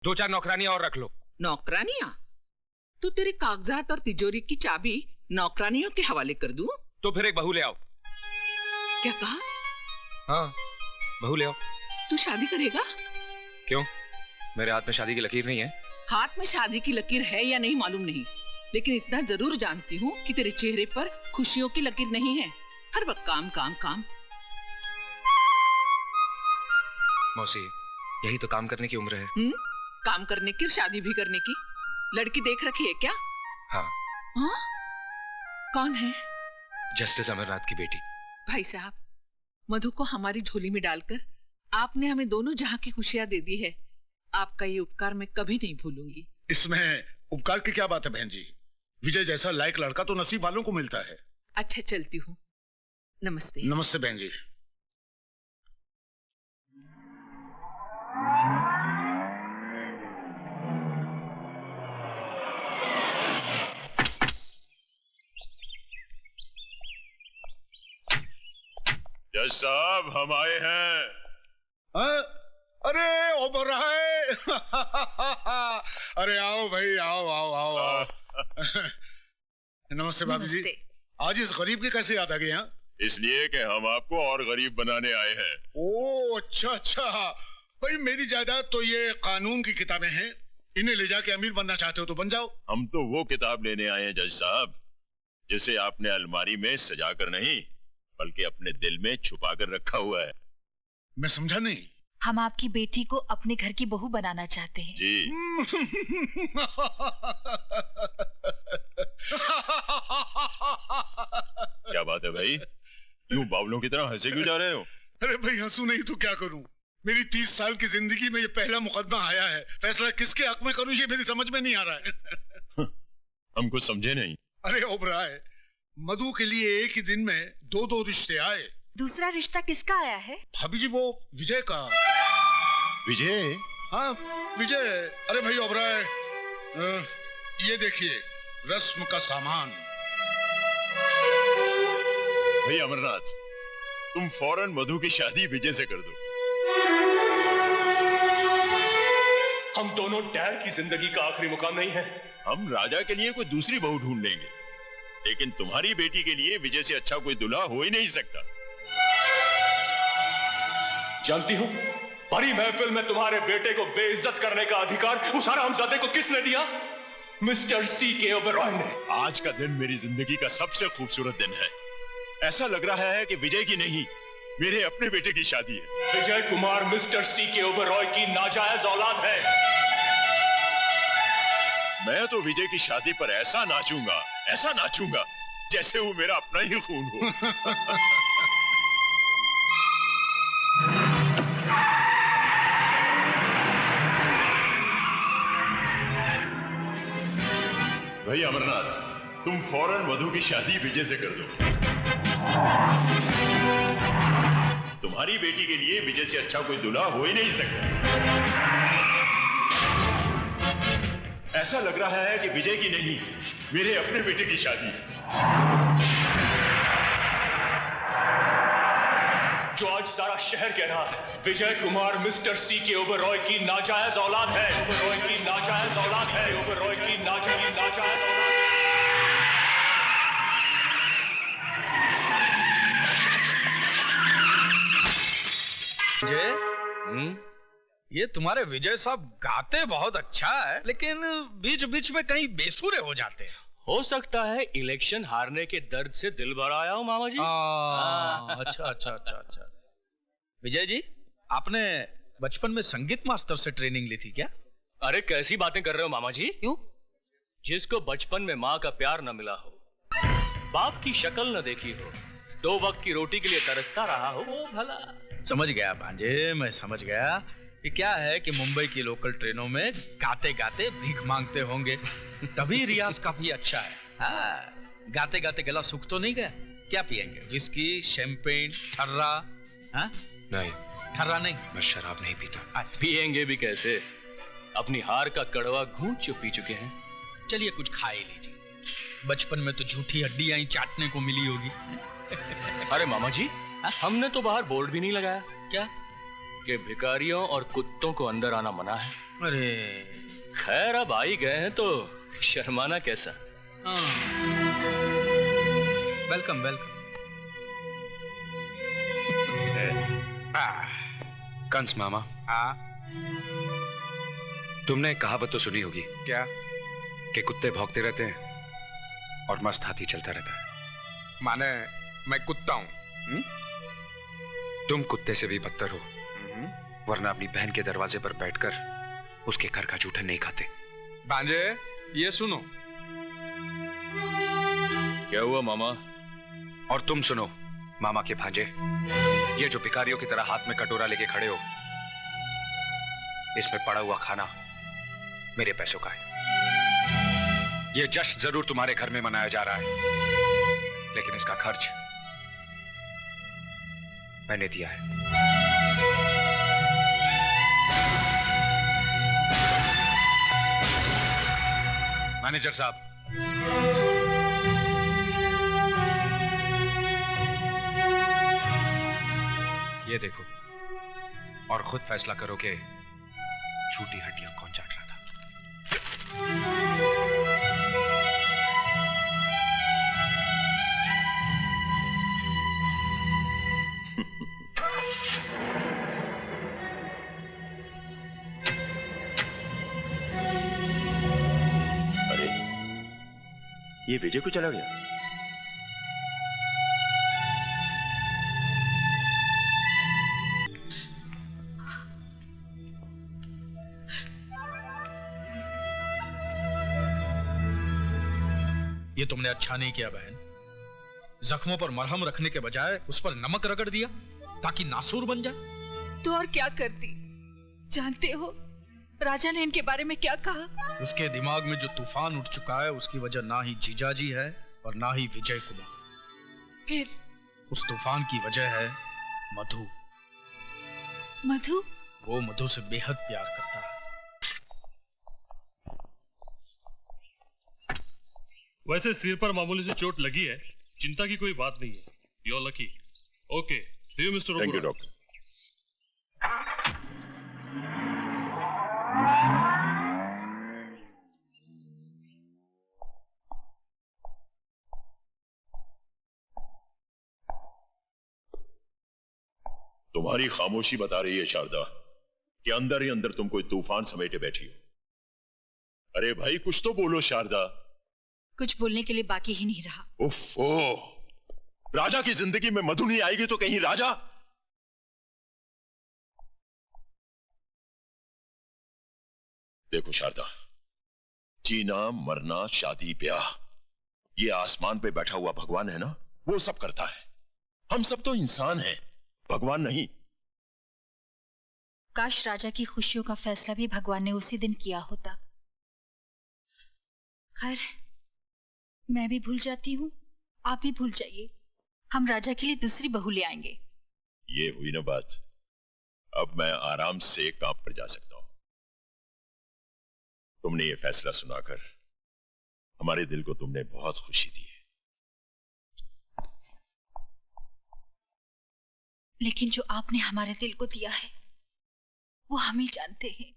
2-4 नौकरानियां और रख लो। नौकरानियां? तो तेरे कागजात और तिजोरी की चाबी नौकरानियों के हवाले कर दूं? तो फिर एक बहू ले आओ। क्या कहा? हाँ, बहू ले आओ। तू शादी करेगा? क्यों, मेरे हाथ में शादी की लकीर नहीं है? हाथ में शादी की लकीर है या नहीं मालूम नहीं, लेकिन इतना जरूर जानती हूँ कि तेरे चेहरे पर खुशियों की लकीर नहीं है। हर वक्त काम काम काम। मौसी, यही तो काम करने की उम्र है। काम करने की, शादी भी करने की। लड़की देख रखी है क्या? हाँ। हाँ? कौन है? जस्टिस अमरनाथ की बेटी। भाई साहब, मधु को हमारी झोली में डालकर आपने हमें दोनों जहां की खुशियां दे दी है। आपका ये उपकार मैं कभी नहीं भूलूंगी। इसमें उपकार की क्या बात है बहन जी? विजय जैसा लायक लड़का तो नसीब वालों को मिलता है। अच्छा, चलती हूँ। नमस्ते। नमस्ते बहन जी। जज साहब, हम आए हैं। अरे ओबर रहा है। अरे आओ भाई, आओ आओ आओ आओ। नमस्ते भाभी जी। आज इस गरीब की कैसे याद आ गई? इसलिए कि हम आपको और गरीब बनाने आए हैं। ओ अच्छा अच्छा भाई, मेरी जायदाद तो ये कानून की किताबें हैं, इन्हें ले जाके अमीर बनना चाहते हो तो बन जाओ। हम तो वो किताब लेने आए हैं जज साहब, जिसे आपने अलमारी में सजा कर नहीं बल्कि अपने दिल में छुपा कर रखा हुआ है। मैं समझा नहीं। हम आपकी बेटी को अपने घर की बहू बनाना चाहते हैं। जी। क्या बात है भाई, यूं बावलों की तरह हंसे क्यों जा रहे हो? अरे भाई, हंसू नहीं तो क्या करूं? मेरी 30 साल की जिंदगी में ये पहला मुकदमा आया है। फैसला किसके हक में करूं ये मेरी समझ में नहीं आ रहा है। हम कुछ समझे नहीं। अरे ओबराय, मधु के लिए एक ही दिन में 2 रिश्ते आए। दूसरा रिश्ता किसका आया है? भाभी जी, वो विजय का। विजय? हाँ, विजय। अरे भाई ओबराय, ये देखिए रस्म का सामान। भाई अमरनाथ, तुम फौरन मधु की शादी विजय से कर दो। हम दोनों डैड की जिंदगी का आखिरी मुकाम नहीं है। हम राजा के लिए कोई दूसरी बहू ढूंढ लेंगे, लेकिन तुम्हारी बेटी के लिए विजय से अच्छा कोई दूल्हा हो ही नहीं सकता। जानती हूं, बड़ी महफिल में तुम्हारे बेटे को बेइज्जत करने का अधिकार उस हरामजादे को किसने दिया? Mister C.K. ओबेरॉय ने। आज का दिन मेरी जिंदगी का सबसे खूबसूरत दिन है। ऐसा लग रहा है कि विजय की नहीं, मेरे अपने बेटे की शादी है। Vijay Kumar mister C.K. ओबेरॉय की नाजायज औलाद है। मैं तो विजय की शादी पर ऐसा नाचूंगा जैसे वो मेरा अपना ही खून हो। भाई अमरनाथ, तुम फौरन मधु की शादी विजय से कर दो। तुम्हारी बेटी के लिए विजय से अच्छा कोई दूल्हा हो ही नहीं सकता। ऐसा लग रहा है कि विजय की नहीं, मेरे अपने बेटे की शादी है। जो आज सारा शहर कह रहा है, विजय कुमार मिस्टर C.K. ओबेरॉय की नाजायज औलाद है। ओबेरॉय की नाजायज औलाद है। ओबेरॉय की नाजायज औलाद है। ये तुम्हारे विजय साहब गाते बहुत अच्छा है, लेकिन बीच बीच में कहीं बेसुरे हो जाते हैं। हो सकता है इलेक्शन हारने के दर्द से दिल भर आया हो मामा जी। अच्छा अच्छा अच्छा अच्छा। विजय जी, आपने बचपन में संगीत मास्टर से ट्रेनिंग ली थी क्या? अरे कैसी बातें कर रहे हो मामा जी? क्यों? जिसको बचपन में माँ का प्यार न मिला हो, बाप की शक्ल न देखी हो, 2 वक्त की रोटी के लिए तरसता रहा हो, वो भला। समझ गया भांजे, मैं समझ गया कि क्या है कि मुंबई की लोकल ट्रेनों में गाते गाते भीख मांगते होंगे, तभी रियाज काफी अच्छा है। हाँ, गाते गाते गला सूख तो नहीं गया? क्या पिएंगे? विस्की, शैंपेन, ठर्रा? हाँ? नहीं, ठर्रा नहीं। मैं शराब नहीं पीता। पिएंगे भी कैसे? अपनी हार का कड़वा घूंट जो पी चुके हैं। चलिए कुछ खा ही लीजिए। बचपन में तो झूठी हड्डियां ही चाटने को मिली होगी। अरे मामा जी, हमने तो बाहर बोर्ड भी नहीं लगाया। क्या? कि भिखारियों और कुत्तों को अंदर आना मना है। अरे खैर अब आ ही गए हैं तो शर्माना कैसा। हाँ, वेलकम वेलकम। कंस मामा, हाँ तुमने कहावत तो सुनी होगी क्या? कि कुत्ते भौंकते रहते हैं और मस्त हाथी चलता रहता है। माने मैं कुत्ता हूँ? तुम कुत्ते से भी बदतर हो, वरना अपनी बहन के दरवाजे पर बैठकर उसके घर का जूठन नहीं खाते। भांजे ये सुनो। क्या हुआ मामा? और तुम सुनो मामा के भांजे, ये जो भिखारियों की तरह हाथ में कटोरा लेके खड़े हो, इसमें पड़ा हुआ खाना मेरे पैसों का है। ये जश्न जरूर तुम्हारे घर में मनाया जा रहा है, लेकिन इसका खर्च मैंने दिया है। मैनेजर साहब, ये देखो और खुद फैसला करो कि झूठी हड्डियां कौन चाट रहा था। अरे ये विजय को चला गया। ये तुमने अच्छा नहीं किया बहन। जख्मों पर मरहम रखने के बजाय उस पर नमक रगड़ दिया ताकि नासूर बन जाए। तो और क्या करती? जानते हो राजा ने इनके बारे में क्या कहा? उसके दिमाग में जो तूफान उठ चुका है उसकी वजह ना ही जीजाजी है और ना ही विजय कुमार। फिर उस तूफान की वजह है मधु। मधु? वो मधु से बेहद प्यार करता है। वैसे सिर पर मामूली सी चोट लगी है, चिंता की कोई बात नहीं है। You're lucky. Okay. See you, Mr. Thank you Oberoi. Doctor. तुम्हारी खामोशी बता रही है शारदा कि अंदर ही अंदर तुम कोई तूफान समेटे बैठी हो। अरे भाई कुछ तो बोलो शारदा। कुछ बोलने के लिए बाकी ही नहीं रहा। उफ, राजा की जिंदगी में मधु नहीं आएगी तो कहीं राजा। देखो शारदा, जीना मरना शादी ब्याह ये आसमान पे बैठा हुआ भगवान है ना, वो सब करता है। हम सब तो इंसान हैं, भगवान नहीं। काश राजा की खुशियों का फैसला भी भगवान ने उसी दिन किया होता। खैर, मैं भी भूल जाती हूँ, आप भी भूल जाइए। हम राजा के लिए दूसरी बहू ले आएंगे। ये हुई ना बात। अब मैं आराम से काम पर जा सकता हूं। तुमने ये फैसला सुनाकर हमारे दिल को तुमने बहुत खुशी दी है। लेकिन जो आपने हमारे दिल को दिया है वो हम ही जानते हैं।